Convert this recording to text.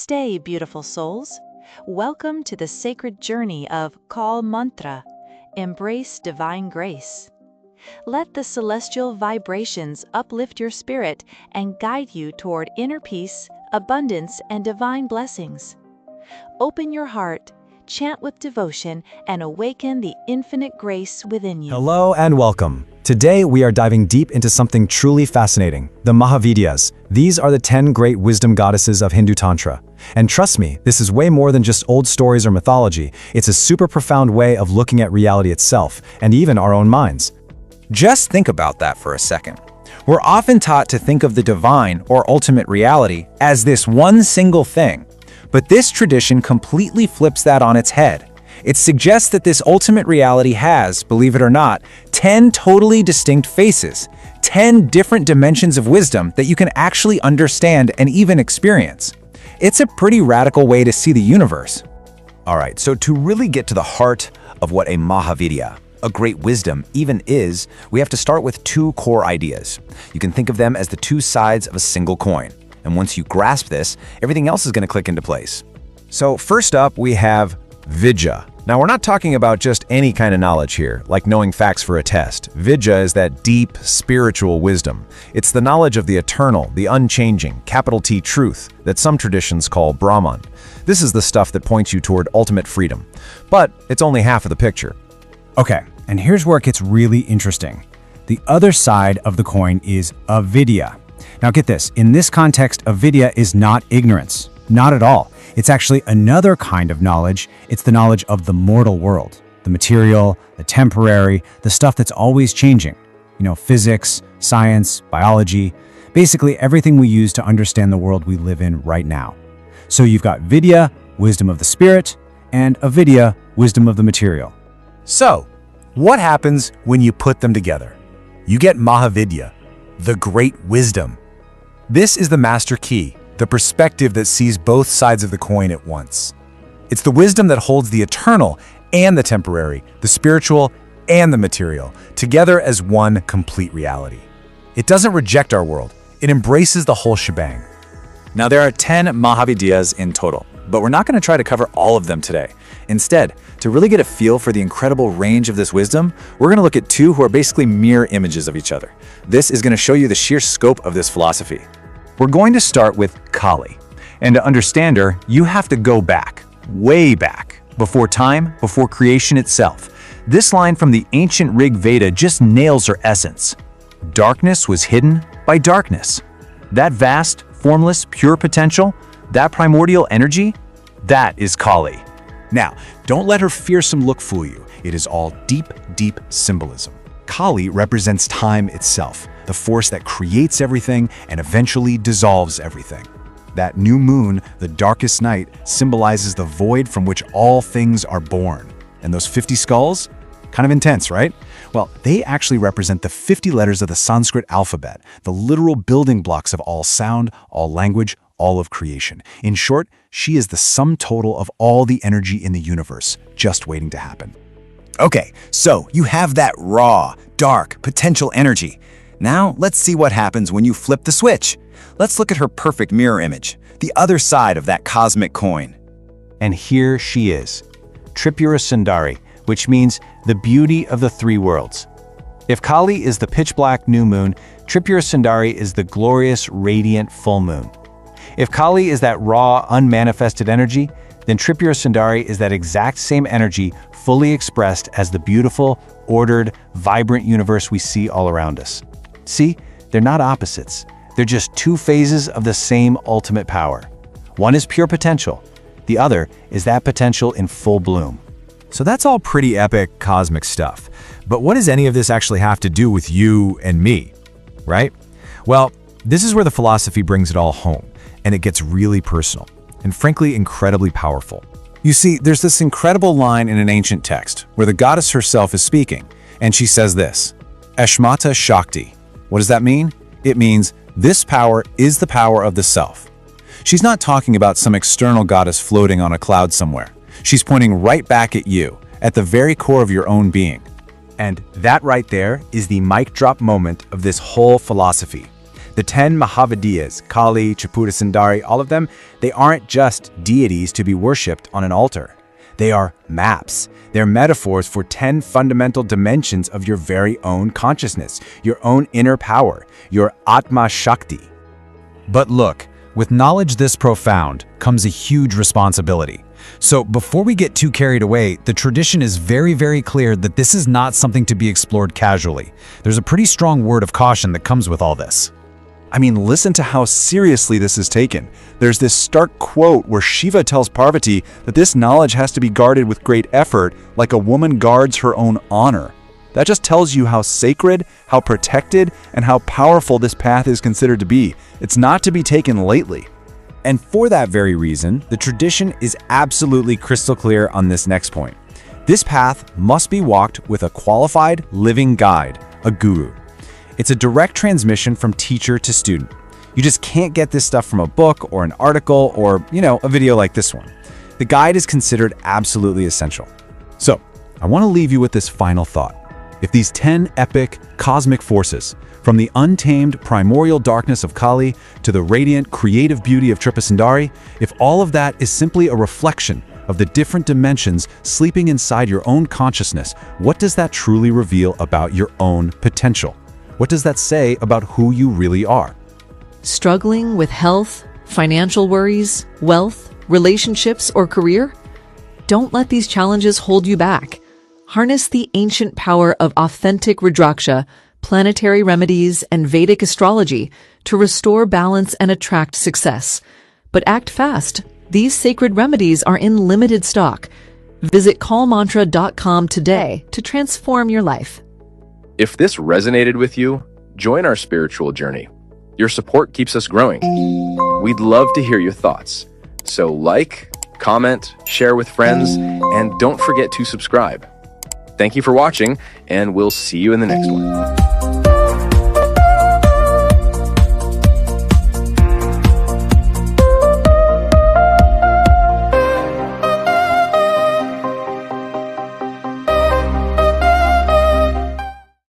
Namaste, beautiful souls. Welcome to the sacred journey of Call Mantra, Embrace Divine Grace. Let the celestial vibrations uplift your spirit and guide you toward inner peace, abundance, and divine blessings. Open your heart, chant with devotion, and awaken the infinite grace within you. Hello and welcome. Today we are diving deep into something truly fascinating, the Mahavidyas. These are the 10 great wisdom goddesses of Hindu Tantra. And trust me, this is way more than just old stories or mythology. It's a super profound way of looking at reality itself, and even our own minds. Just think about that for a second. We're often taught to think of the divine or ultimate reality as this one single thing. But this tradition completely flips that on its head. It suggests that this ultimate reality has, believe it or not, 10 totally distinct faces, 10 different dimensions of wisdom that you can actually understand and even experience. It's a pretty radical way to see the universe. All right, so to really get to the heart of what a Mahavidya, a great wisdom, even is, we have to start with two core ideas. You can think of them as the two sides of a single coin. And once you grasp this, everything else is going to click into place. So first up, we have Vidya. Now, we're not talking about just any kind of knowledge here, like knowing facts for a test. Vidya is that deep, spiritual wisdom. It's the knowledge of the eternal, the unchanging, capital T truth, that some traditions call Brahman. This is the stuff that points you toward ultimate freedom. But it's only half of the picture. Okay, and here's where it gets really interesting. The other side of the coin is avidya. Now get this, in this context, avidya is not ignorance. Not at all. It's actually another kind of knowledge. It's the knowledge of the mortal world, the material, the temporary, the stuff that's always changing. You know, physics, science, biology, basically everything we use to understand the world we live in right now. So you've got vidya, wisdom of the spirit, and avidya, wisdom of the material. So, what happens when you put them together? You get Mahavidya, the great wisdom. This is the master key, the perspective that sees both sides of the coin at once. It's the wisdom that holds the eternal and the temporary, the spiritual and the material, together as one complete reality. It doesn't reject our world, it embraces the whole shebang. Now, there are 10 Mahavidyas in total, but we're not going to try to cover all of them today. Instead, to really get a feel for the incredible range of this wisdom, we're going to look at two who are basically mirror images of each other. This is going to show you the sheer scope of this philosophy. We're going to start with Kali. And to understand her, you have to go back, way back, before time, before creation itself. This line from the ancient Rig Veda just nails her essence. Darkness was hidden by darkness. That vast, formless, pure potential, that primordial energy, that is Kali. Now, don't let her fearsome look fool you. It is all deep, deep symbolism. Kali represents time itself, the force that creates everything and eventually dissolves everything. That new moon, the darkest night, symbolizes the void from which all things are born. And those 50 skulls? Kind of intense, right? Well, they actually represent the 50 letters of the Sanskrit alphabet, the literal building blocks of all sound, all language, all of creation. In short, she is the sum total of all the energy in the universe, just waiting to happen. Okay, so you have that raw, dark, potential energy. Now, let's see what happens when you flip the switch. Let's look at her perfect mirror image, the other side of that cosmic coin. And here she is, Tripura Sundari, which means the beauty of the three worlds. If Kali is the pitch-black new moon, Tripura Sundari is the glorious, radiant full moon. If Kali is that raw, unmanifested energy, then Tripura Sundari is that exact same energy fully expressed as the beautiful, ordered, vibrant universe we see all around us. See, they're not opposites. They're just two phases of the same ultimate power. One is pure potential. The other is that potential in full bloom. So that's all pretty epic cosmic stuff. But what does any of this actually have to do with you and me, right? Well, this is where the philosophy brings it all home, and it gets really personal, and frankly, incredibly powerful. You see, there's this incredible line in an ancient text where the goddess herself is speaking, and she says this, Ashmata Shakti. What does that mean? It means this power is the power of the self. She's not talking about some external goddess floating on a cloud somewhere. She's pointing right back at you, at the very core of your own being. And that right there is the mic drop moment of this whole philosophy. The 10 Mahavidyas, Kali, Tripura Sundari, all of them, they aren't just deities to be worshipped on an altar. They are maps. They're metaphors for 10 fundamental dimensions of your very own consciousness, your own inner power, your Atma Shakti. But look, with knowledge this profound comes a huge responsibility. So before we get too carried away, the tradition is very, very clear that this is not something to be explored casually. There's a pretty strong word of caution that comes with all this. I mean, listen to how seriously this is taken. There's this stark quote where Shiva tells Parvati that this knowledge has to be guarded with great effort, like a woman guards her own honor. That just tells you how sacred, how protected, and how powerful this path is considered to be. It's not to be taken lightly. And for that very reason, the tradition is absolutely crystal clear on this next point. This path must be walked with a qualified, living guide, a guru. It's a direct transmission from teacher to student. You just can't get this stuff from a book or an article or, a video like this one. The guide is considered absolutely essential. So, I want to leave you with this final thought. If these 10 epic, cosmic forces, from the untamed primordial darkness of Kali to the radiant, creative beauty of Tripura Sundari, if all of that is simply a reflection of the different dimensions sleeping inside your own consciousness, what does that truly reveal about your own potential? What does that say about who you really are? Struggling with health, financial worries, wealth, relationships, or career? Don't let these challenges hold you back. Harness the ancient power of authentic Rudraksha, planetary remedies, and Vedic astrology to restore balance and attract success. But act fast. These sacred remedies are in limited stock. Visit callmantra.com today to transform your life. If this resonated with you, join our spiritual journey. Your support keeps us growing. We'd love to hear your thoughts. So like, comment, share with friends, and don't forget to subscribe. Thank you for watching, and we'll see you in the next one.